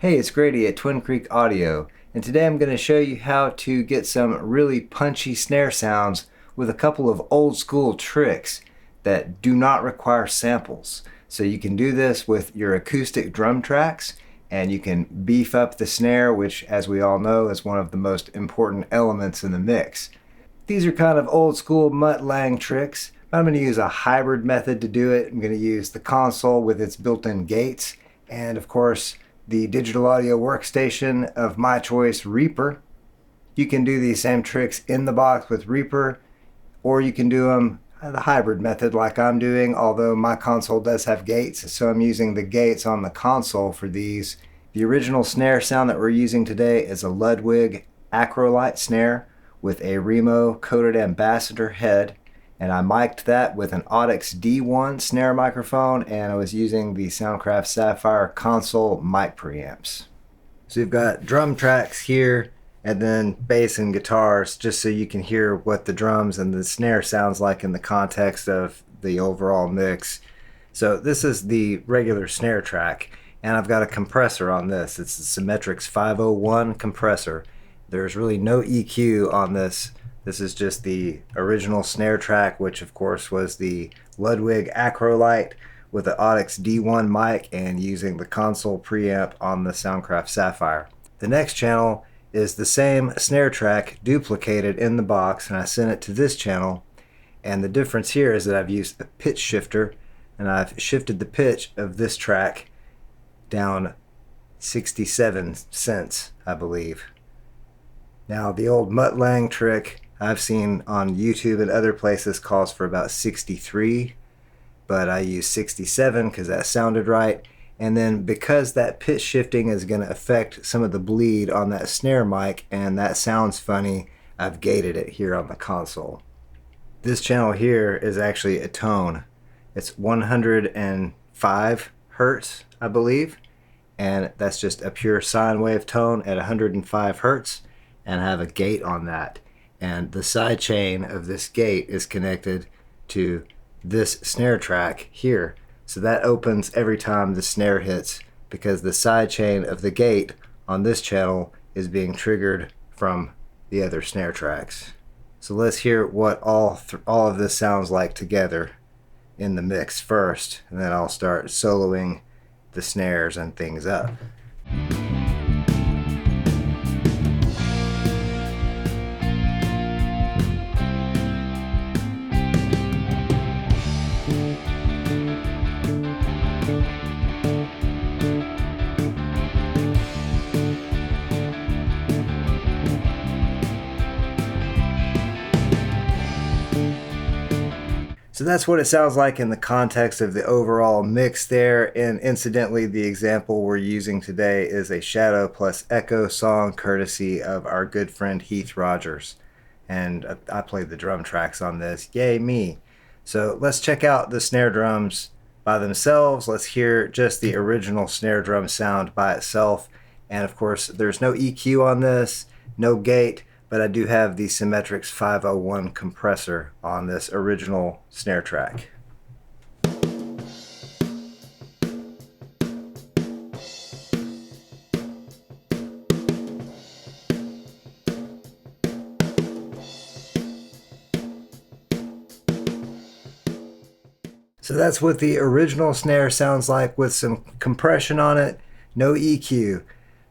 Hey, it's Grady at Twin Creek Audio, and today I'm going to show you how to get some really punchy snare sounds with a couple of old school tricks that do not require samples. So you can do this with your acoustic drum tracks, and you can beef up the snare, which, as we all know, is one of the most important elements in the mix. These are kind of old school Mutt Lange tricks. I'm going to use a hybrid method to do it. I'm going to use the console with its built-in gates, and of course, the digital audio workstation of my choice, Reaper. You can do these same tricks in the box with Reaper, or you can do them the hybrid method like I'm doing, although my console does have gates, so I'm using the gates on the console for these. The original snare sound that we're using today is a Ludwig Acrolite snare with a Remo coated ambassador head, and I mic'd that with an Audix D1 snare microphone, and I was using the Soundcraft Sapphyre console mic preamps. So you've got drum tracks here, and then bass and guitars, just so you can hear what the drums and the snare sounds like in the context of the overall mix. So this is the regular snare track, and I've got a compressor on this. It's the Symetrix 501 compressor. There's really no EQ on this. This is just the original snare track, which of course was the Ludwig Acrolite with the Audix D1 mic and using the console preamp on the Soundcraft Sapphyre. The next channel is the same snare track duplicated in the box, and I sent it to this channel. And the difference here is that I've used a pitch shifter, and I've shifted the pitch of this track down 67 cents, I believe. Now, the old Mutt Lange trick I've seen on YouTube and other places calls for about 63, but I use 67 because that sounded right. And then because that pitch shifting is going to affect some of the bleed on that snare mic and that sounds funny, I've gated it here on the console. This channel here is actually a tone. It's 105 hertz, I believe, and that's just a pure sine wave tone at 105 hertz, and I have a gate on that. And the side chain of this gate is connected to this snare track here. So that opens every time the snare hits, because the side chain of the gate on this channel is being triggered from the other snare tracks. So let's hear what all of this sounds like together in the mix first, and then I'll start soloing the snares and things up. So that's what it sounds like in the context of the overall mix there. And incidentally, the example we're using today is a Shadow+Echo song courtesy of our good friend Heath Rogers. And I played the drum tracks on this. Yay me. So let's check out the snare drums by themselves. Let's hear just the original snare drum sound by itself. And of course, there's no EQ on this, no gate, but I do have the Symetrix 501 compressor on this original snare track. So that's what the original snare sounds like with some compression on it, no EQ.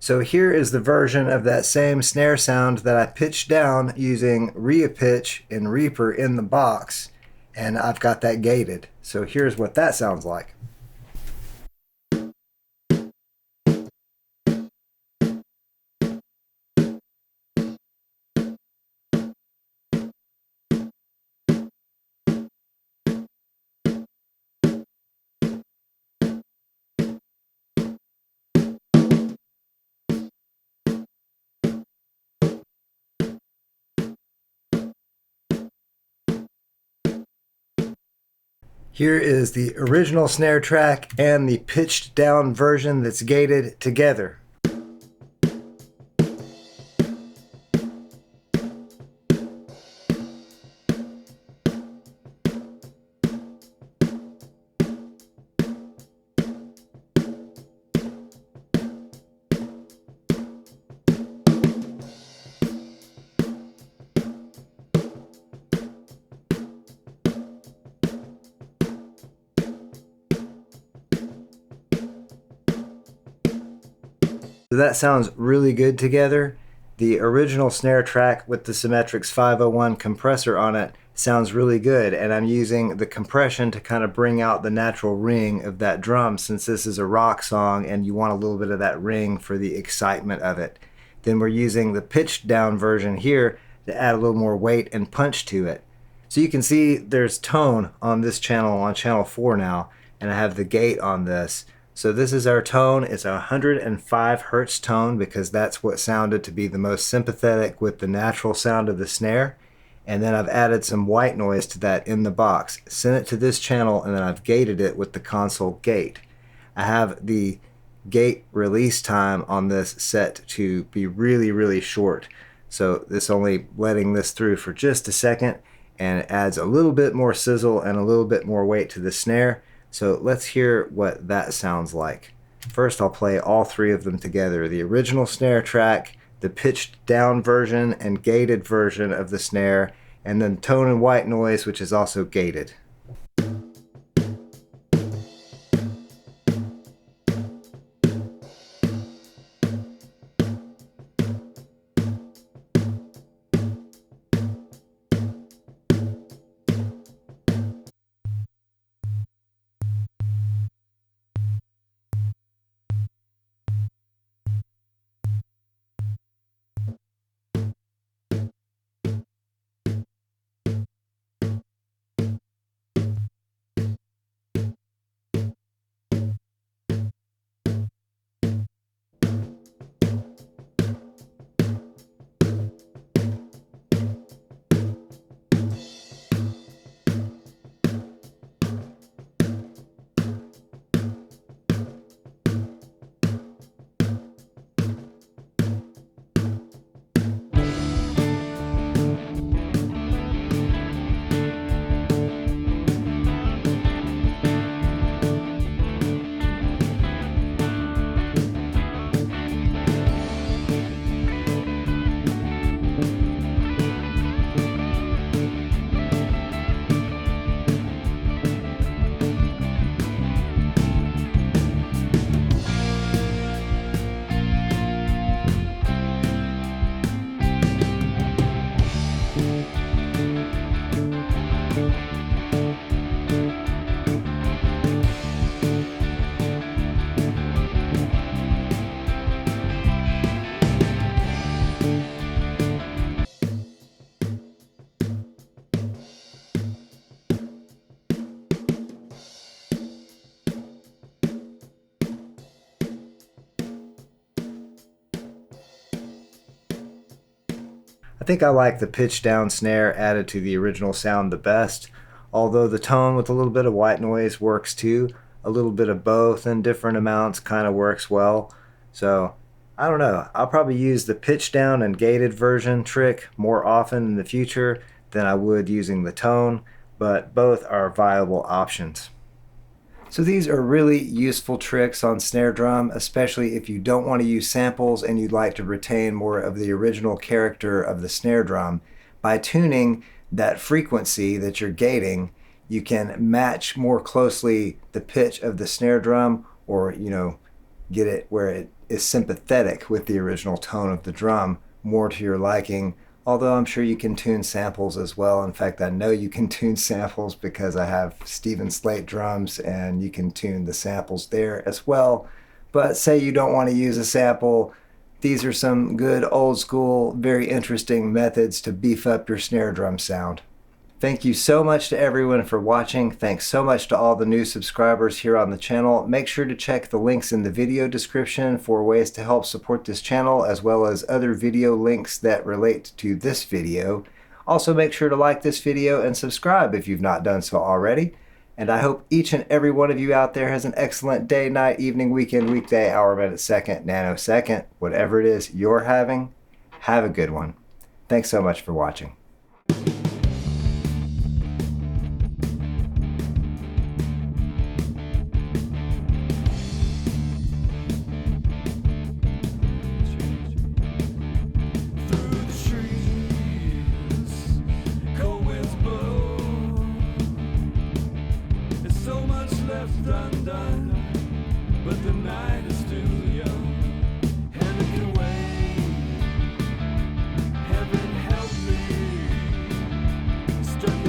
So here is the version of that same snare sound that I pitched down using Reapitch and Reaper in the box, and I've got that gated. So here's what that sounds like. Here is the original snare track and the pitched down version that's gated together. So that sounds really good together. The original snare track with the Symetrix 501 compressor on it sounds really good, and I'm using the compression to kind of bring out the natural ring of that drum, since this is a rock song and you want a little bit of that ring for the excitement of it. Then we're using the pitched down version here to add a little more weight and punch to it. So you can see there's tone on this channel, on channel 4 now, and I have the gate on this. So this is our tone. It's a 105 hertz tone because that's what sounded to be the most sympathetic with the natural sound of the snare. And then I've added some white noise to that in the box, sent it to this channel, and then I've gated it with the console gate. I have the gate release time on this set to be really, really short. So this only letting this through for just a second, and it adds a little bit more sizzle and a little bit more weight to the snare. So let's hear what that sounds like. First, I'll play all three of them together: the original snare track, the pitched down version and gated version of the snare, and then tone and white noise, which is also gated. I think I like the pitch down snare added to the original sound the best, although the tone with a little bit of white noise works too. A little bit of both in different amounts kind of works well. So I don't know, I'll probably use the pitch down and gated version trick more often in the future than I would using the tone, but both are viable options. So these are really useful tricks on snare drum, especially if you don't want to use samples and you'd like to retain more of the original character of the snare drum. By tuning that frequency that you're gating, you can match more closely the pitch of the snare drum, or get it where it is sympathetic with the original tone of the drum, more to your liking. Although I'm sure you can tune samples as well. In fact, I know you can tune samples because I have Steven Slate drums and you can tune the samples there as well. But say you don't want to use a sample, these are some good old school, very interesting methods to beef up your snare drum sound. Thank you so much to everyone for watching. Thanks so much to all the new subscribers here on the channel. Make sure to check the links in the video description for ways to help support this channel, as well as other video links that relate to this video. Also, make sure to like this video and subscribe if you've not done so already. And I hope each and every one of you out there has an excellent day, night, evening, weekend, weekday, hour, minute, second, nanosecond, whatever it is you're having. Have a good one. Thanks so much for watching. Undone, but the night is still young. Stuck